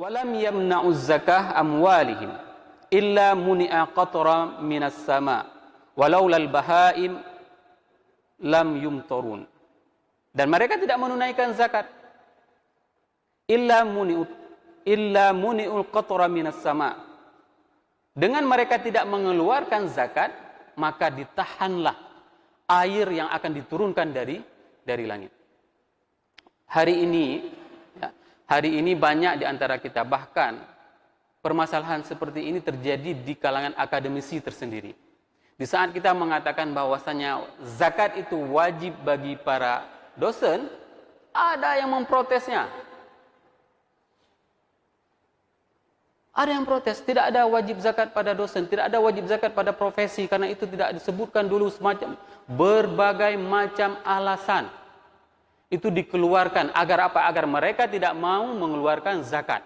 Walam yamna'uz zakah amwalihim illa muni'a qatra minas sama walaulal bahaim lam yumtarun. Dan mereka tidak menunaikan zakat illa muni'ul qatra minas sama. Dengan mereka tidak mengeluarkan zakat, maka ditahanlah air yang akan diturunkan dari langit. Hari ini banyak di antara kita, bahkan permasalahan seperti ini terjadi di kalangan akademisi tersendiri. Di saat kita mengatakan bahwasanya zakat itu wajib bagi para dosen, ada yang memprotesnya. Ada yang protes, tidak ada wajib zakat pada dosen, tidak ada wajib zakat pada profesi, karena itu tidak disebutkan dulu, semacam berbagai macam alasan. Itu dikeluarkan agar apa? Agar mereka tidak mau mengeluarkan zakat.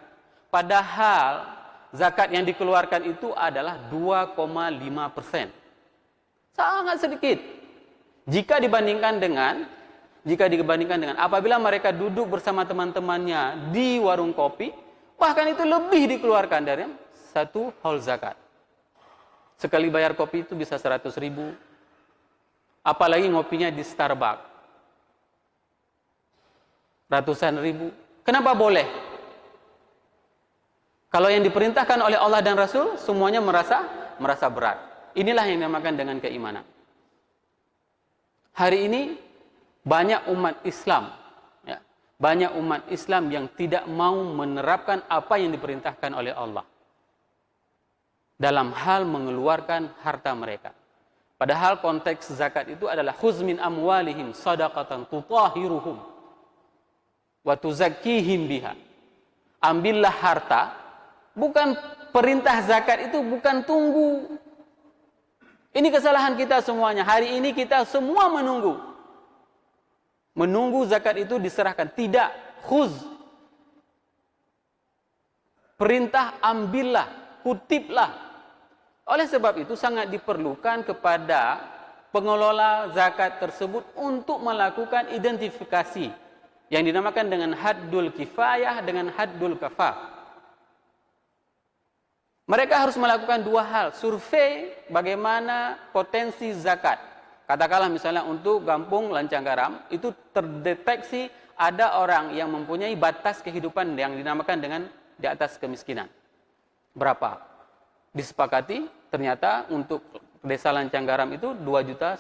Padahal zakat yang dikeluarkan itu adalah 2,5%. Sangat sedikit. Jika dibandingkan dengan apabila mereka duduk bersama teman-temannya di warung kopi, bahkan itu lebih dikeluarkan dari satu haul zakat. Sekali bayar kopi itu bisa 100.000. Apalagi ngopinya di Starbucks. Ratusan ribu. Kenapa boleh? Kalau yang diperintahkan oleh Allah dan Rasul, semuanya merasa berat. Inilah yang dinamakan dengan keimanan. Hari ini banyak umat Islam, banyak umat Islam yang tidak mau menerapkan apa yang diperintahkan oleh Allah dalam hal mengeluarkan harta mereka. Padahal konteks zakat itu adalah khuz min amwalihim shadaqatan tutahhiruhum wa tuzakkihim biha. Ambillah harta, bukan perintah zakat itu bukan tunggu. Ini kesalahan kita semuanya. Hari ini kita semua menunggu zakat itu diserahkan. Tidak, khuz. Perintah ambillah, kutiplah. Oleh sebab itu sangat diperlukan kepada pengelola zakat tersebut untuk melakukan identifikasi yang dinamakan dengan haddul kifayah dengan haddul kafah. Mereka harus melakukan dua hal, survei bagaimana potensi zakat. Katakanlah misalnya untuk Kampung Lancanggaram, itu terdeteksi ada orang yang mempunyai batas kehidupan yang dinamakan dengan di atas kemiskinan. Berapa? Disepakati, ternyata untuk desa Lancanggaram itu 2,5 juta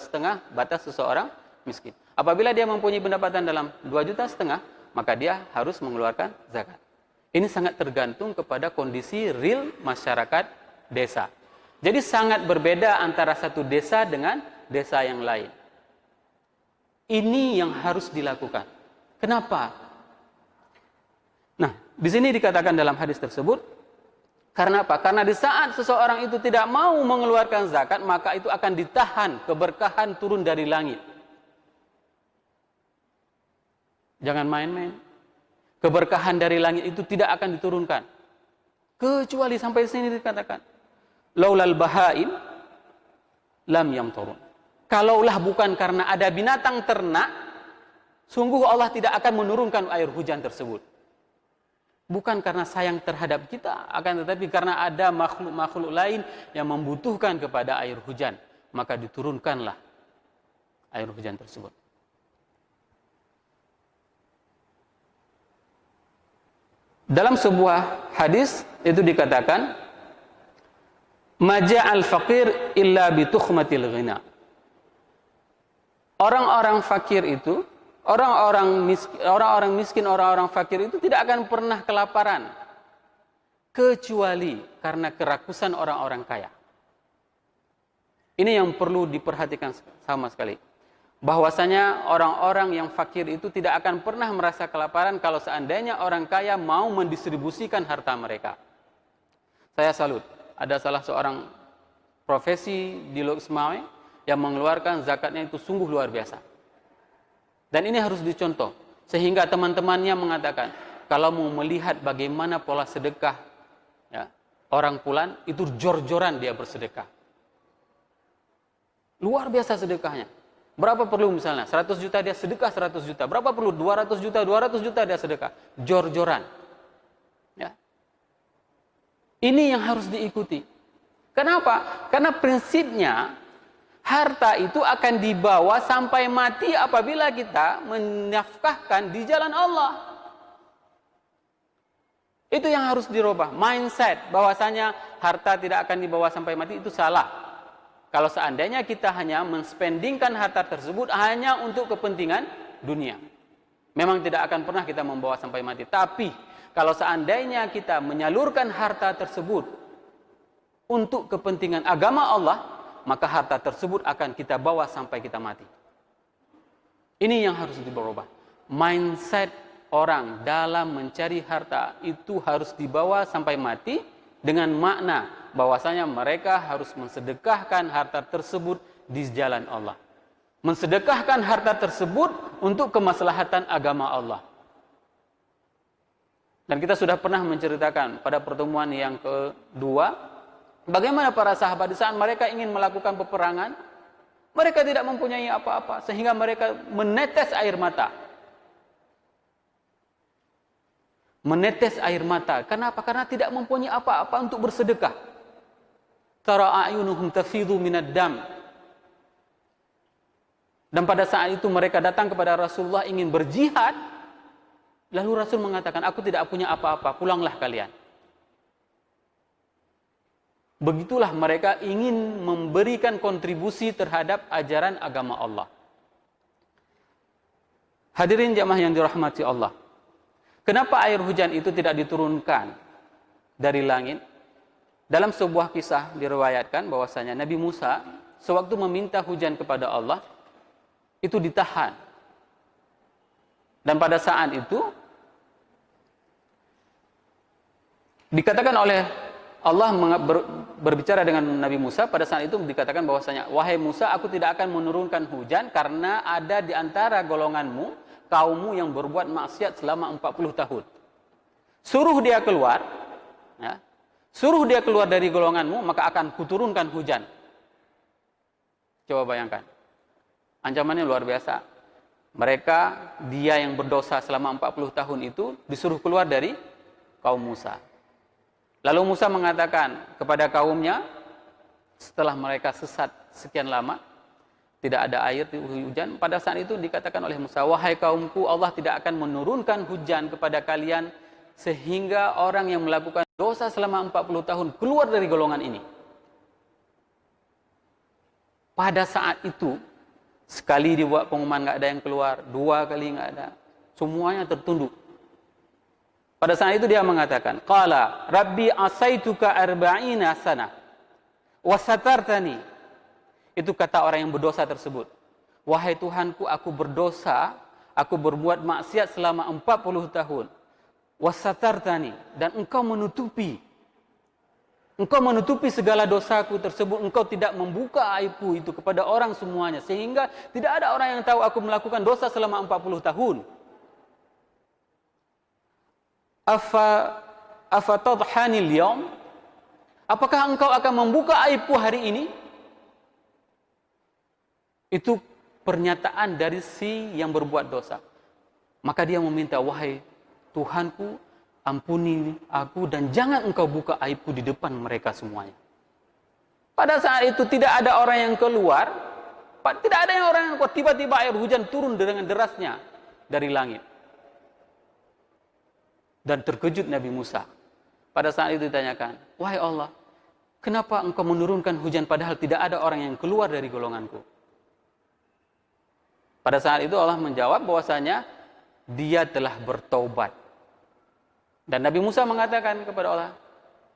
batas seseorang miskin. Apabila dia mempunyai pendapatan dalam 2,5 juta, maka dia harus mengeluarkan zakat. Ini sangat tergantung kepada kondisi real masyarakat desa. Jadi sangat berbeda antara satu desa dengan desa yang lain. Ini yang harus dilakukan. Kenapa? Nah, di sini dikatakan dalam hadis tersebut, karena apa? Karena di saat seseorang itu tidak mau mengeluarkan zakat, maka itu akan ditahan, keberkahan turun dari langit. Jangan main-main. Keberkahan dari langit itu tidak akan diturunkan. Kecuali sampai sini dikatakan. Laulal bahaim lam yamtarun. Kalaulah bukan karena ada binatang ternak, sungguh Allah tidak akan menurunkan air hujan tersebut. Bukan karena sayang terhadap kita, akan tetapi karena ada makhluk-makhluk lain yang membutuhkan kepada air hujan, maka diturunkanlah air hujan tersebut. Dalam sebuah hadis itu dikatakan, maja'al faqir illa bitukhmatil ghina. Orang-orang fakir itu, orang-orang miskin, orang-orang fakir itu tidak akan pernah kelaparan kecuali karena kerakusan orang-orang kaya. Ini yang perlu diperhatikan sama sekali. Bahwasanya orang-orang yang fakir itu tidak akan pernah merasa kelaparan kalau seandainya orang kaya mau mendistribusikan harta mereka. Saya salut. Ada salah seorang profesi di Loksmawe yang mengeluarkan zakatnya itu sungguh luar biasa. Dan ini harus dicontoh. Sehingga teman-temannya mengatakan, kalau mau melihat bagaimana pola sedekah orang Pulan, itu jor-joran dia bersedekah. Luar biasa sedekahnya. Berapa perlu misalnya? 100 juta dia sedekah 100 juta. Berapa perlu? 200 juta dia sedekah. Jor-joran. Ya. Ini yang harus diikuti. Kenapa? Karena prinsipnya harta itu akan dibawa sampai mati apabila kita menafkahkan di jalan Allah. Itu yang harus dirubah. Mindset bahwasanya harta tidak akan dibawa sampai mati itu salah. Kalau seandainya kita hanya menspendingkan harta tersebut hanya untuk kepentingan dunia, memang tidak akan pernah kita membawa sampai mati. Tapi kalau seandainya kita menyalurkan harta tersebut untuk kepentingan agama Allah, maka harta tersebut akan kita bawa sampai kita mati. Ini yang harus diubah. Mindset orang dalam mencari harta itu harus dibawa sampai mati dengan makna bahwasanya mereka harus mensedekahkan harta tersebut di jalan Allah. Mensedekahkan harta tersebut untuk kemaslahatan agama Allah. Dan kita sudah pernah menceritakan pada pertemuan yang kedua, bagaimana para sahabat di saat mereka ingin melakukan peperangan, mereka tidak mempunyai apa-apa, sehingga mereka menetes air mata. Menetes air mata. Kenapa? Karena tidak mempunyai apa-apa untuk bersedekah. Tara a'yunuhum tafidhu minad dam. Dan pada saat itu mereka datang kepada Rasulullah ingin berjihad. Lalu Rasul mengatakan, aku tidak punya apa-apa, pulanglah kalian. Begitulah mereka ingin memberikan kontribusi terhadap ajaran agama Allah. Hadirin jamaah yang dirahmati Allah. Kenapa air hujan itu tidak diturunkan dari langit? Dalam sebuah kisah diriwayatkan bahwasanya Nabi Musa sewaktu meminta hujan kepada Allah itu ditahan. Dan pada saat itu dikatakan oleh Allah berbicara dengan Nabi Musa, pada saat itu dikatakan bahwasanya, wahai Musa, aku tidak akan menurunkan hujan karena ada di antara golonganmu kaummu yang berbuat maksiat selama 40 tahun. Suruh dia keluar, ya, suruh dia keluar dari golonganmu, maka akan kuturunkan hujan. Coba bayangkan, ancamannya luar biasa. Mereka, dia yang berdosa selama 40 tahun itu disuruh keluar dari kaum Musa. Lalu Musa mengatakan kepada kaumnya, setelah mereka sesat sekian lama, tidak ada air di hujan, pada saat itu dikatakan oleh Musa, wahai kaumku, Allah tidak akan menurunkan hujan kepada kalian sehingga orang yang melakukan dosa selama 40 tahun keluar dari golongan ini. Pada saat itu, sekali dibuat pengumuman nggak ada yang keluar, dua kali nggak ada, semuanya tertunduk. Pada saat itu dia mengatakan, qala rabbi asaituka arba'ina sanah wa satartani. Itu kata orang yang berdosa tersebut. Wahai Tuhanku, aku berdosa, aku berbuat maksiat selama 40 tahun. Wasatartani, dan engkau menutupi. Engkau menutupi segala dosaku tersebut, engkau tidak membuka aibku itu kepada orang semuanya. Sehingga tidak ada orang yang tahu aku melakukan dosa selama 40 tahun. Afatadhanil yawm? Apakah engkau akan membuka aibku hari ini? Itu pernyataan dari si yang berbuat dosa. Maka dia meminta, wahai Tuhanku, ampuni aku dan jangan engkau buka aibku di depan mereka semuanya. Pada saat itu tidak ada orang yang keluar, tidak ada orang yang keluar, tiba-tiba air hujan turun dengan derasnya dari langit. Dan terkejut Nabi Musa. Pada saat itu ditanyakan, wahai Allah, kenapa engkau menurunkan hujan padahal tidak ada orang yang keluar dari golonganku? Pada saat itu Allah menjawab bahwasanya dia telah bertaubat. Dan Nabi Musa mengatakan kepada Allah,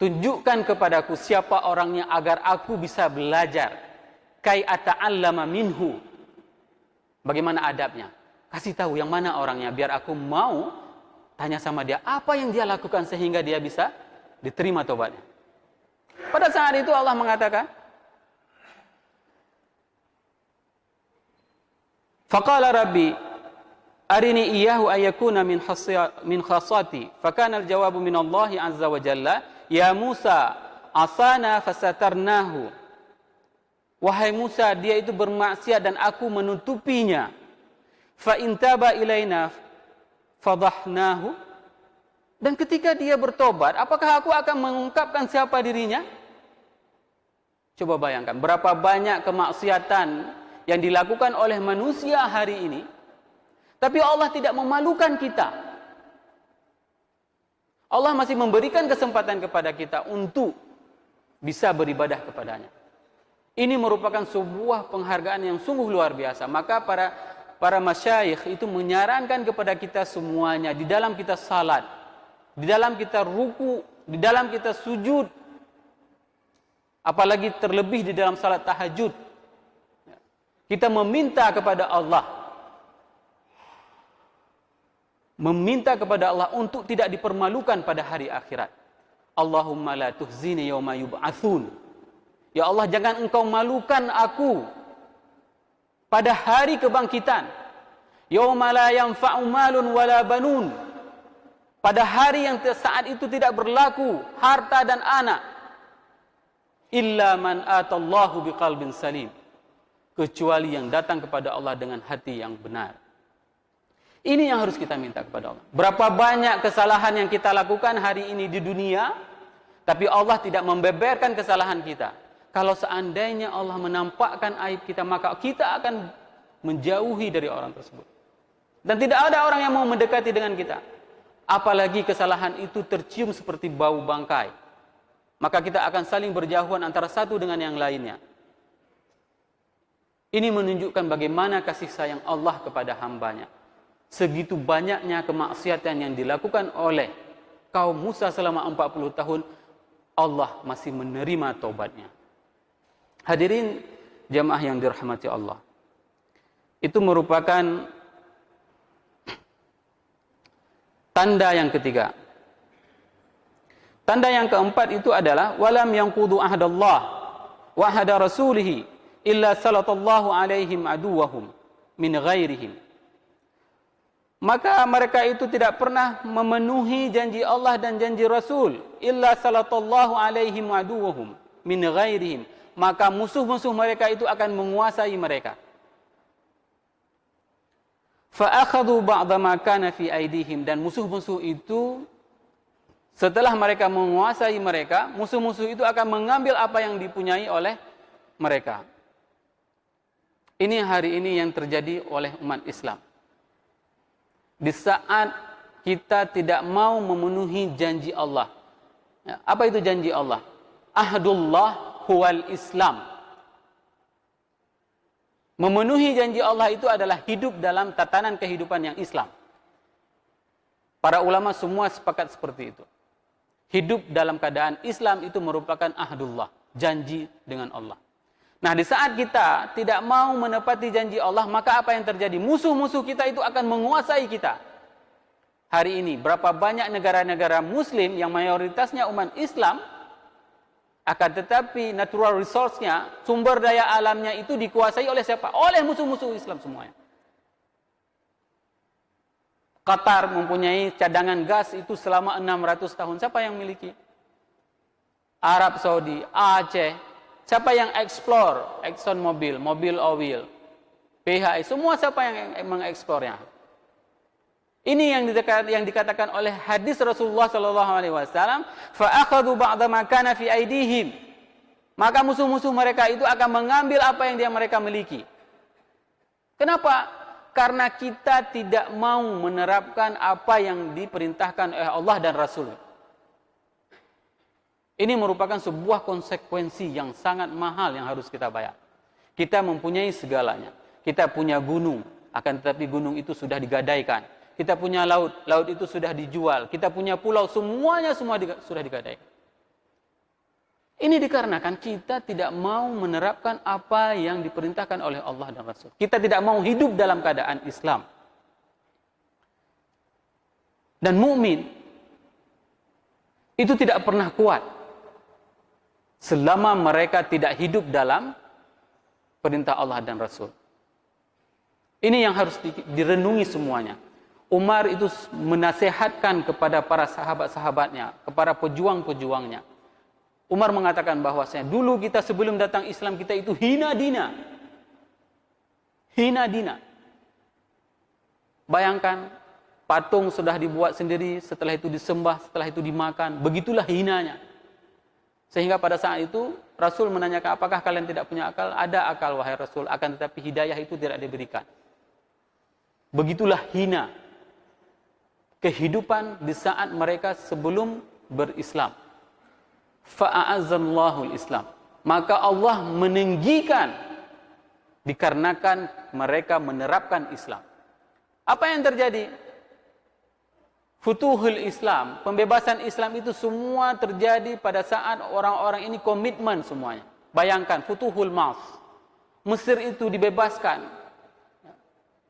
tunjukkan kepadaku siapa orangnya agar aku bisa belajar. Kai ata'allama minhu. Bagaimana adabnya? Kasih tahu yang mana orangnya biar aku mau tanya sama dia apa yang dia lakukan sehingga dia bisa diterima taubatnya. Pada saat itu Allah mengatakan, faqala rabbi arini iyyahu ayyakuna min khasati. Fakana al-jawabu min Allah azza wa jalla, ya Musa asana fasatarnahu. Wahai Musa, dia itu bermaksiat dan aku menutupinya. Fa in taba ilaina fadahnahu. Dan ketika dia bertobat, apakah aku akan mengungkapkan siapa dirinya? Coba bayangkan, berapa banyak kemaksiatan yang dilakukan oleh manusia hari ini, tapi Allah tidak memalukan kita. Allah masih memberikan kesempatan kepada kita untuk bisa beribadah kepadanya. Ini merupakan sebuah penghargaan yang sungguh luar biasa. Maka para masyayikh itu menyarankan kepada kita semuanya, di dalam kita salat, di dalam kita ruku, di dalam kita sujud, apalagi terlebih di dalam salat tahajud, kita meminta kepada Allah, untuk tidak dipermalukan pada hari akhirat. Allahumma la tuhzini yawma yub'atsun. Ya Allah, jangan engkau malukan aku pada hari kebangkitan. Yauma la yanfa'u malun wala banun. Pada hari yang saat itu tidak berlaku harta dan anak. Illa man atallahu biqalbin salim. Kecuali yang datang kepada Allah dengan hati yang benar. Ini yang harus kita minta kepada Allah. Berapa banyak kesalahan yang kita lakukan hari ini di dunia, tapi Allah tidak membeberkan kesalahan kita. Kalau seandainya Allah menampakkan aib kita, maka kita akan menjauhi dari orang tersebut. Dan tidak ada orang yang mau mendekati dengan kita. Apalagi kesalahan itu tercium seperti bau bangkai. Maka kita akan saling berjauhan antara satu dengan yang lainnya. Ini menunjukkan bagaimana kasih sayang Allah kepada hambanya. Segitu banyaknya kemaksiatan yang dilakukan oleh kaum Musa selama 40 tahun, Allah masih menerima taubatnya. Hadirin jamaah yang dirahmati Allah. Itu merupakan tanda yang ketiga. Tanda yang keempat itu adalah walam yanqudu ahdallah wa ahda rasulih illa salatallahu alaihim aduwahum min ghairihim. Maka mereka itu tidak pernah memenuhi janji Allah dan janji Rasul, illa salatallahu alaihim aduwahum min ghairihim. Maka musuh-musuh mereka itu akan menguasai mereka. Fa'akhadhu ba'da ma kana fi aidihim, dan musuh-musuh itu setelah mereka menguasai mereka, musuh-musuh itu akan mengambil apa yang dipunyai oleh mereka. Ini hari ini yang terjadi oleh umat Islam. Di saat kita tidak mau memenuhi janji Allah. Apa itu janji Allah? Ahdullah huwal Islam. Memenuhi janji Allah itu adalah hidup dalam tatanan kehidupan yang Islam. Para ulama semua sepakat seperti itu. Hidup dalam keadaan Islam itu merupakan ahdullah, janji dengan Allah. Nah, di saat kita tidak mau menepati janji Allah, maka apa yang terjadi? Musuh-musuh kita itu akan menguasai kita. Hari ini, berapa banyak negara-negara Muslim yang mayoritasnya umat Islam, akan tetapi natural resource-nya, sumber daya alamnya itu dikuasai oleh siapa? Oleh musuh-musuh Islam semuanya. Qatar mempunyai cadangan gas itu selama 600 tahun. Siapa yang miliki? Arab Saudi, Aceh. Siapa yang explore? Exxon Mobil, Mobil Oil, PHI. Semua siapa yang mengeksplornya? Ini yang dikatakan oleh hadis Rasulullah SAW. Fa'akhadhu ba'da ma kana fi aidihim. Maka musuh-musuh mereka itu akan mengambil apa yang mereka miliki. Kenapa? Karena kita tidak mau menerapkan apa yang diperintahkan oleh Allah dan Rasul. Ini merupakan sebuah konsekuensi yang sangat mahal yang harus kita bayar. Kita mempunyai segalanya. Kita punya gunung, akan tetapi gunung itu sudah digadaikan. Kita punya laut, laut itu sudah dijual. Kita punya pulau, semuanya sudah digadaikan. Ini dikarenakan kita tidak mau menerapkan apa yang diperintahkan oleh Allah dan Rasul. Kita tidak mau hidup dalam keadaan Islam. Dan mukmin itu tidak pernah kuat selama mereka tidak hidup dalam perintah Allah dan Rasul. Ini yang harus direnungi semuanya. Umar itu menasihatkan kepada para sahabat-sahabatnya, kepada pejuang-pejuangnya. Umar mengatakan bahwasanya dulu kita sebelum datang Islam kita itu hina dina. Hina dina. Bayangkan patung sudah dibuat sendiri, setelah itu disembah, setelah itu dimakan. Begitulah hinanya. Sehingga pada saat itu Rasul menanyakan, apakah kalian tidak punya akal? Ada akal wahai Rasul, akan tetapi hidayah itu tidak diberikan. Begitulah hina kehidupan di saat mereka sebelum berislam. Fa'azzallahu al-Islam. Maka Allah meninggikan dikarenakan mereka menerapkan Islam. Apa yang terjadi? Futuhul Islam, pembebasan Islam itu semua terjadi pada saat orang-orang ini komitmen semuanya. Bayangkan, Futuhul Mas. Mesir itu dibebaskan.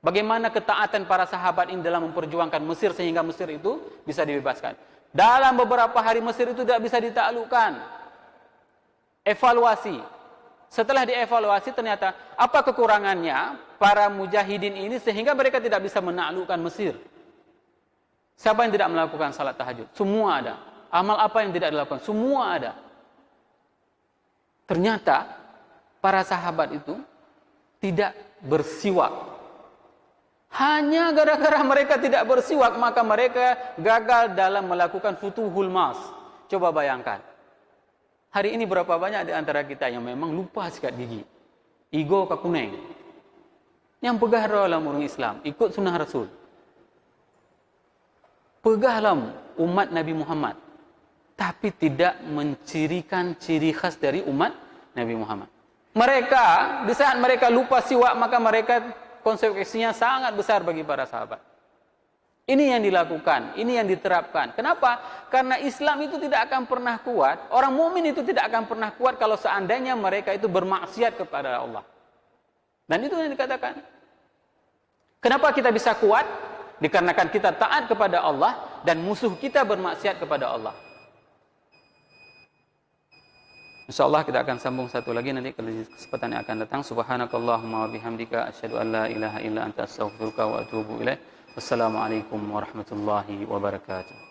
Bagaimana ketaatan para sahabat ini dalam memperjuangkan Mesir sehingga Mesir itu bisa dibebaskan. Dalam beberapa hari Mesir itu tidak bisa ditaklukkan. Evaluasi. Setelah dievaluasi ternyata apa kekurangannya para mujahidin ini sehingga mereka tidak bisa menaklukkan Mesir. Siapa yang tidak melakukan salat tahajud? Semua ada. Amal apa yang tidak dilakukan? Semua ada. Ternyata para sahabat itu tidak bersiwak. Hanya gara-gara mereka tidak bersiwak, maka mereka gagal dalam melakukan futuhul mas. Coba bayangkan. Hari ini berapa banyak di antara kita yang memang lupa sikat gigi. Igo kakuneng. Yang pegah dalam urung Islam, ikut sunnah Rasul. Pegahlah umat Nabi Muhammad, tapi tidak mencirikan ciri khas dari umat Nabi Muhammad. Mereka, di saat mereka lupa siwak, maka mereka konsekuensinya sangat besar bagi para sahabat. Ini yang dilakukan, ini yang diterapkan. Kenapa? Karena Islam itu tidak akan pernah kuat, orang mukmin itu tidak akan pernah kuat kalau seandainya mereka itu bermaksiat kepada Allah. Dan itu yang dikatakan. Kenapa kita bisa kuat? Dikarenakan kita taat kepada Allah dan musuh kita bermaksiat kepada Allah. InsyaAllah kita akan sambung satu lagi nanti kesempatan yang akan datang. Subhanakallahumma wa bihamdika asyhadu an la ilaha illa anta astaghfiruka wa atubu ilaik. Wassalamualaikum warahmatullahi wabarakatuh.